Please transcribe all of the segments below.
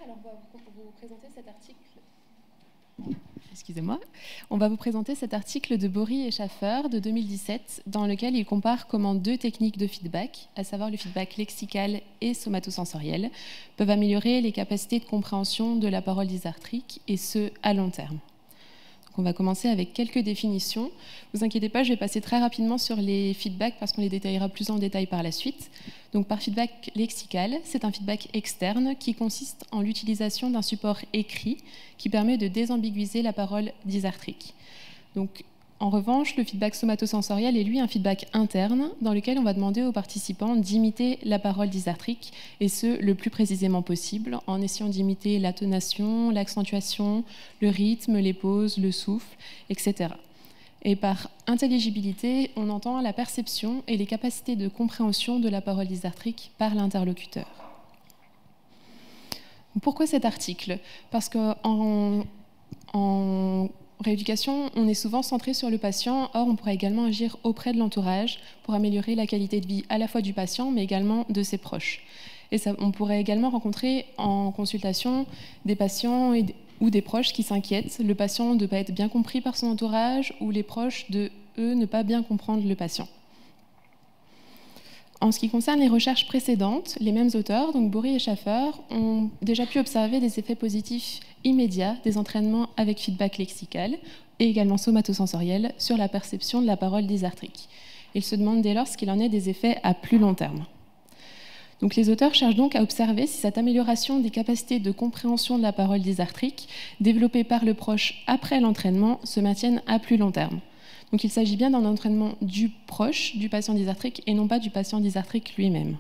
Alors on va vous présenter cet article. Excusez-moi. On va vous présenter cet article de Bory et Schaffer de 2017, dans lequel ils comparent comment deux techniques de feedback, à savoir le feedback lexical et somatosensoriel, peuvent améliorer les capacités de compréhension de la parole dysarthrique, et ce, à long terme. On va commencer avec quelques définitions. Ne vous inquiétez pas, je vais passer très rapidement sur les feedbacks parce qu'on les détaillera plus en détail par la suite. Donc, par feedback lexical, c'est un feedback externe qui consiste en l'utilisation d'un support écrit qui permet de désambiguïser la parole dysarthrique. Donc, en revanche, le feedback somatosensoriel est lui un feedback interne dans lequel on va demander aux participants d'imiter la parole dysarthrique, et ce, le plus précisément possible, en essayant d'imiter l'intonation, l'accentuation, le rythme, les pauses, le souffle, etc. Et par intelligibilité, on entend la perception et les capacités de compréhension de la parole dysarthrique par l'interlocuteur. Pourquoi cet article? Parce qu'en rééducation, on est souvent centré sur le patient, or on pourrait également agir auprès de l'entourage pour améliorer la qualité de vie à la fois du patient, mais également de ses proches. Et on pourrait également rencontrer en consultation des patients ou des proches qui s'inquiètent, le patient de ne pas être bien compris par son entourage, ou les proches de, eux, ne pas bien comprendre le patient. En ce qui concerne les recherches précédentes, les mêmes auteurs, donc Bory et Schaffer, ont déjà pu observer des effets positifs immédiats des entraînements avec feedback lexical et également somatosensoriel sur la perception de la parole dysarthrique. Ils se demandent dès lors ce qu'il en est des effets à plus long terme. Donc les auteurs cherchent donc à observer si cette amélioration des capacités de compréhension de la parole dysarthrique développée par le proche après l'entraînement se maintiennent à plus long terme. Donc il s'agit bien d'un entraînement du proche du patient dysarthrique et non pas du patient dysarthrique lui-même.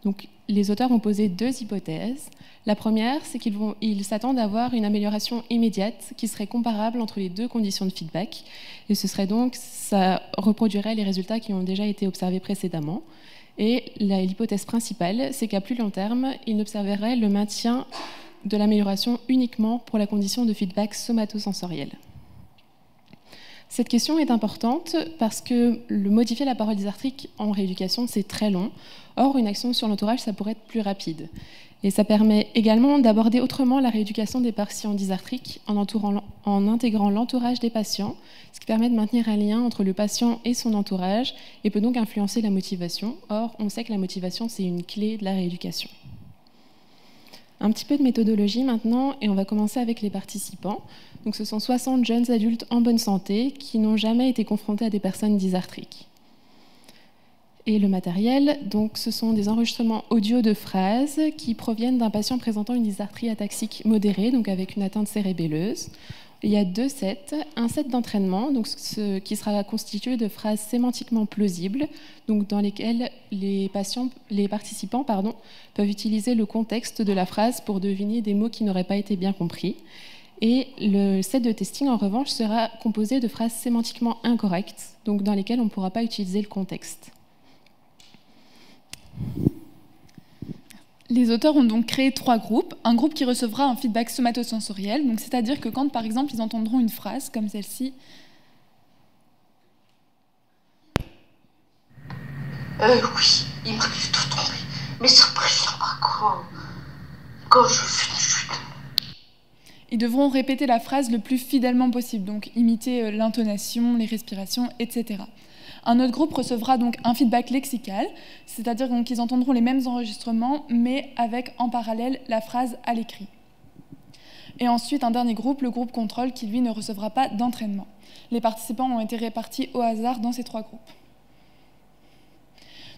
Donc les auteurs ont posé deux hypothèses. La première, c'est qu'ils s'attendent à avoir une amélioration immédiate qui serait comparable entre les deux conditions de feedback. Et ça reproduirait les résultats qui ont déjà été observés précédemment. Et l'hypothèse principale, c'est qu'à plus long terme, ils observeraient le maintien de l'amélioration uniquement pour la condition de feedback somatosensoriel. Cette question est importante parce que modifier la parole dysarthrique en rééducation, c'est très long. Or, une action sur l'entourage, ça pourrait être plus rapide. Et ça permet également d'aborder autrement la rééducation des patients dysarthriques en intégrant l'entourage des patients, ce qui permet de maintenir un lien entre le patient et son entourage et peut donc influencer la motivation. Or, on sait que la motivation, c'est une clé de la rééducation. Un petit peu de méthodologie maintenant, et on va commencer avec les participants. Donc, ce sont 60 jeunes adultes en bonne santé qui n'ont jamais été confrontés à des personnes dysarthriques. Et le matériel, donc, ce sont des enregistrements audio de phrases qui proviennent d'un patient présentant une dysarthrie ataxique modérée, donc avec une atteinte cérébelleuse. Il y a deux sets, un set d'entraînement, donc qui sera constitué de phrases sémantiquement plausibles, donc dans lesquelles les participants peuvent utiliser le contexte de la phrase pour deviner des mots qui n'auraient pas été bien compris. Et le set de testing, en revanche, sera composé de phrases sémantiquement incorrectes, donc dans lesquelles on ne pourra pas utiliser le contexte. Les auteurs ont donc créé 3 groupes. Un groupe qui recevra un feedback somatosensoriel, donc c'est-à-dire que quand, par exemple, ils entendront une phrase comme celle-ci. Oui, il m'arrive de tomber, mais ça prévient pas quand je fais une chute. Ils devront répéter la phrase le plus fidèlement possible, donc imiter l'intonation, les respirations, etc. Un autre groupe recevra donc un feedback lexical, c'est-à-dire qu'ils entendront les mêmes enregistrements, mais avec en parallèle la phrase à l'écrit. Et ensuite, un dernier groupe, le groupe contrôle, qui lui ne recevra pas d'entraînement. Les participants ont été répartis au hasard dans ces 3 groupes.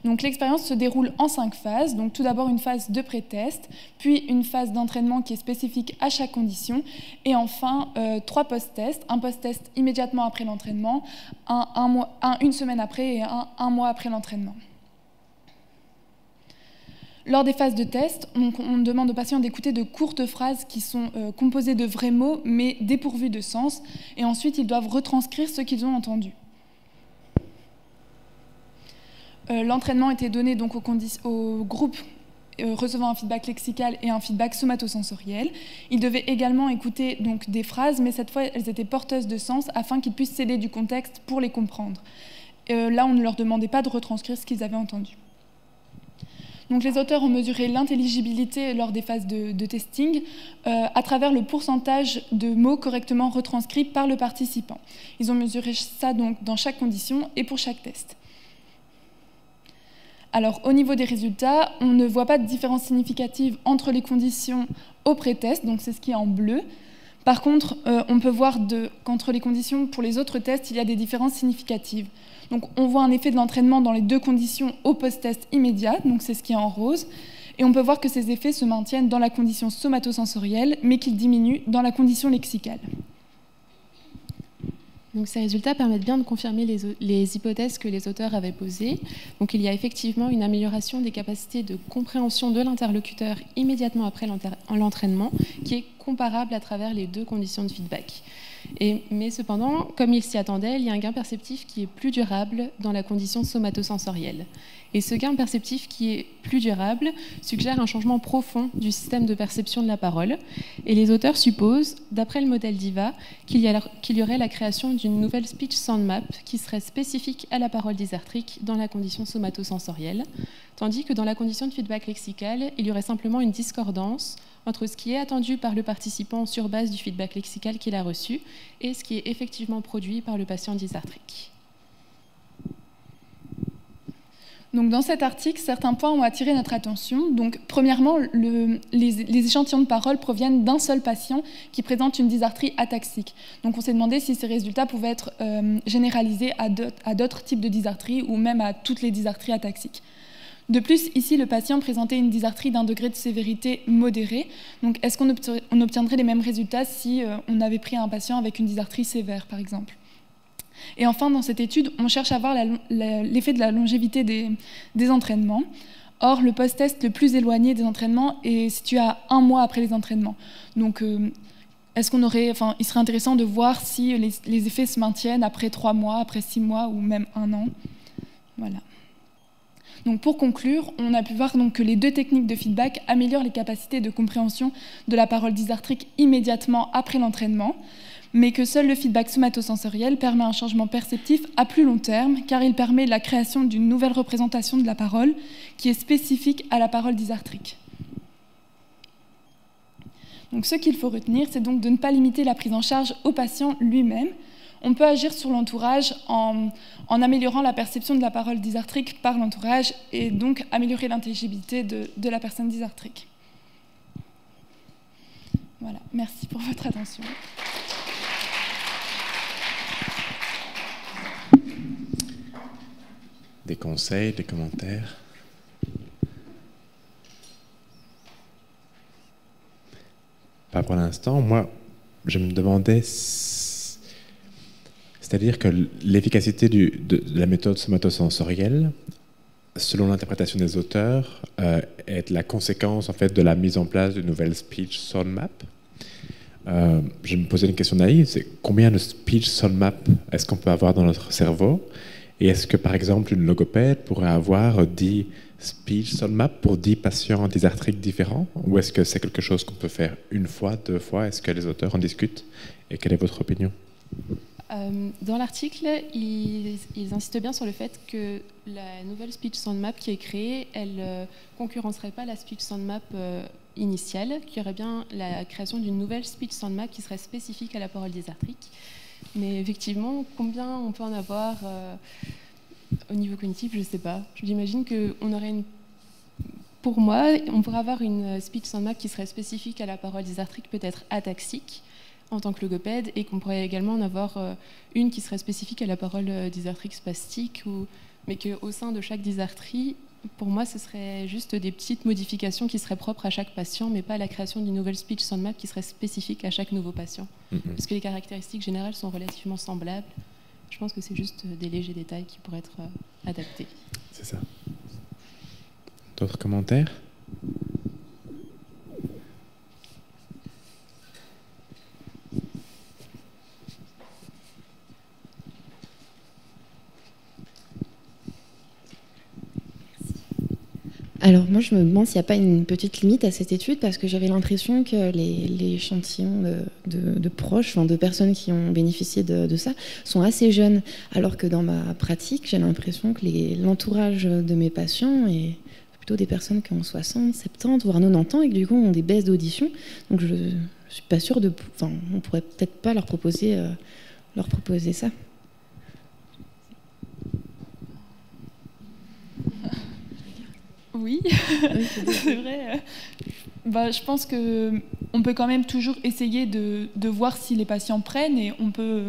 Donc l'expérience se déroule en 5 phases. Donc tout d'abord une phase de pré-test, puis une phase d'entraînement qui est spécifique à chaque condition, et enfin 3 post-tests, un post-test immédiatement après l'entraînement, une semaine après et un mois après l'entraînement. Lors des phases de test, on demande aux patients d'écouter de courtes phrases qui sont composées de vrais mots mais dépourvues de sens, et ensuite ils doivent retranscrire ce qu'ils ont entendu. L'entraînement était donné donc au groupe recevant un feedback lexical et un feedback somatosensoriel. Ils devaient également écouter donc des phrases, mais cette fois elles étaient porteuses de sens afin qu'ils puissent s'aider du contexte pour les comprendre. Là, on ne leur demandait pas de retranscrire ce qu'ils avaient entendu. Donc les auteurs ont mesuré l'intelligibilité lors des phases de testing à travers le pourcentage de mots correctement retranscrits par le participant. Ils ont mesuré ça donc dans chaque condition et pour chaque test. Alors au niveau des résultats, on ne voit pas de différence significative entre les conditions au pré-test, donc c'est ce qui est en bleu. Par contre, on peut voir qu'entre les conditions pour les autres tests, il y a des différences significatives. Donc on voit un effet de l'entraînement dans les deux conditions au post-test immédiat, donc c'est ce qui est en rose, et on peut voir que ces effets se maintiennent dans la condition somatosensorielle, mais qu'ils diminuent dans la condition lexicale. Donc ces résultats permettent bien de confirmer les hypothèses que les auteurs avaient posées. Donc il y a effectivement une amélioration des capacités de compréhension de l'interlocuteur immédiatement après l'entraînement, qui est comparable à travers les deux conditions de feedback. Mais cependant, comme il s'y attendait, il y a un gain perceptif qui est plus durable dans la condition somatosensorielle. Et ce gain perceptif qui est plus durable suggère un changement profond du système de perception de la parole. Et les auteurs supposent, d'après le modèle DIVA, qu'il y aurait la création d'une nouvelle speech sound map qui serait spécifique à la parole dysarthrique dans la condition somatosensorielle, tandis que dans la condition de feedback lexical, il y aurait simplement une discordance entre ce qui est attendu par le participant sur base du feedback lexical qu'il a reçu et ce qui est effectivement produit par le patient dysarthrique. Donc, dans cet article, certains points ont attiré notre attention. Donc, premièrement, les échantillons de parole proviennent d'un seul patient qui présente une dysarthrie ataxique. Donc, on s'est demandé si ces résultats pouvaient être généralisés à d'autres types de dysarthries ou même à toutes les dysarthries ataxiques. De plus, ici, le patient présentait une dysarthrie d'un degré de sévérité modéré. Donc, est-ce qu'on obtiendrait les mêmes résultats si on avait pris un patient avec une dysarthrie sévère, par exemple ? Et enfin, dans cette étude, on cherche à voir l'effet de la longévité des entraînements. Or, le post-test le plus éloigné des entraînements est situé à 1 mois après les entraînements. Donc, il serait intéressant de voir si les effets se maintiennent après 3 mois, après 6 mois ou même 1 an. Voilà. Donc pour conclure, on a pu voir donc que les deux techniques de feedback améliorent les capacités de compréhension de la parole dysarthrique immédiatement après l'entraînement, mais que seul le feedback somatosensoriel permet un changement perceptif à plus long terme, car il permet la création d'une nouvelle représentation de la parole qui est spécifique à la parole dysarthrique. Donc ce qu'il faut retenir, c'est donc de ne pas limiter la prise en charge au patient lui-même. On peut agir sur l'entourage en améliorant la perception de la parole dysarthrique par l'entourage et donc améliorer l'intelligibilité de la personne dysarthrique. Voilà, merci pour votre attention. Des conseils, des commentaires? Pas pour l'instant. Moi, je me demandais... C'est-à-dire que l'efficacité de la méthode somatosensorielle, selon l'interprétation des auteurs, est la conséquence en fait de la mise en place d'une nouvelle speech sound map. Je me posais une question naïve, c'est combien de speech sound map est-ce qu'on peut avoir dans notre cerveau? Et est-ce que par exemple une logopède pourrait avoir 10 speech sound map pour 10 patients dysarthriques différents? Ou est-ce que c'est quelque chose qu'on peut faire 1 fois, 2 fois? Est-ce que les auteurs en discutent? Et quelle est votre opinion? Dans l'article, ils insistent bien sur le fait que la nouvelle speech sound map qui est créée, elle ne concurrencerait pas la speech sound map initiale, qui aurait bien la création d'une nouvelle speech sound map qui serait spécifique à la parole dysarthrique. Mais effectivement, combien on peut en avoir au niveau cognitif, je ne sais pas. J'imagine qu'on aurait pour moi, on pourrait avoir une speech sound map qui serait spécifique à la parole dysarthrique, peut-être ataxique, en tant que logopède, et qu'on pourrait également en avoir une qui serait spécifique à la parole dysarthrique spastique, mais qu'au sein de chaque dysarthrie, pour moi, ce serait juste des petites modifications qui seraient propres à chaque patient, mais pas la création d'une nouvelle speech sound map qui serait spécifique à chaque nouveau patient. Parce que les caractéristiques générales sont relativement semblables. Je pense que c'est juste des légers détails qui pourraient être adaptés. C'est ça. D'autres commentaires ? Alors moi, je me demande s'il n'y a pas une petite limite à cette étude, parce que j'avais l'impression que les échantillons de proches, de personnes qui ont bénéficié de ça, sont assez jeunes, alors que dans ma pratique, j'ai l'impression que l'entourage de mes patients est plutôt des personnes qui ont 60, 70, voire 90 ans et qui du coup ont des baisses d'audition. Donc je suis pas sûre de... Enfin, on pourrait peut-être pas leur proposer ça. Oui, c'est vrai. Je pense qu'on peut quand même toujours essayer de voir si les patients prennent, et on peut,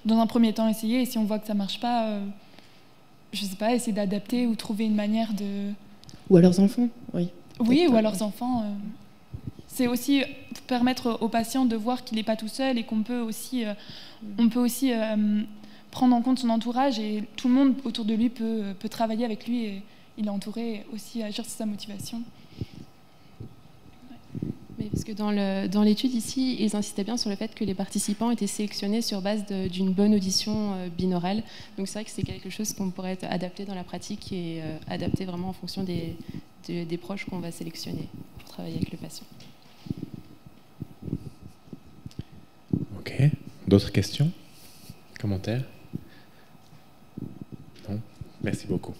dans un premier temps, essayer, et si on voit que ça ne marche pas, je ne sais pas, essayer d'adapter ou trouver une manière de... Ou à leurs enfants, oui. Oui, ou à leurs enfants. C'est aussi permettre aux patients de voir qu'il n'est pas tout seul, et qu'on peut aussi, prendre en compte son entourage, et tout le monde autour de lui peut travailler avec lui, et il est entouré aussi à agir sur sa motivation. Mais parce que dans l'étude ici, ils insistaient bien sur le fait que les participants étaient sélectionnés sur base d'une bonne audition binaurale. Donc c'est vrai que c'est quelque chose qu'on pourrait adapter dans la pratique et adapter vraiment en fonction des proches qu'on va sélectionner pour travailler avec le patient. Ok. D'autres questions? Commentaires? Non? Merci beaucoup.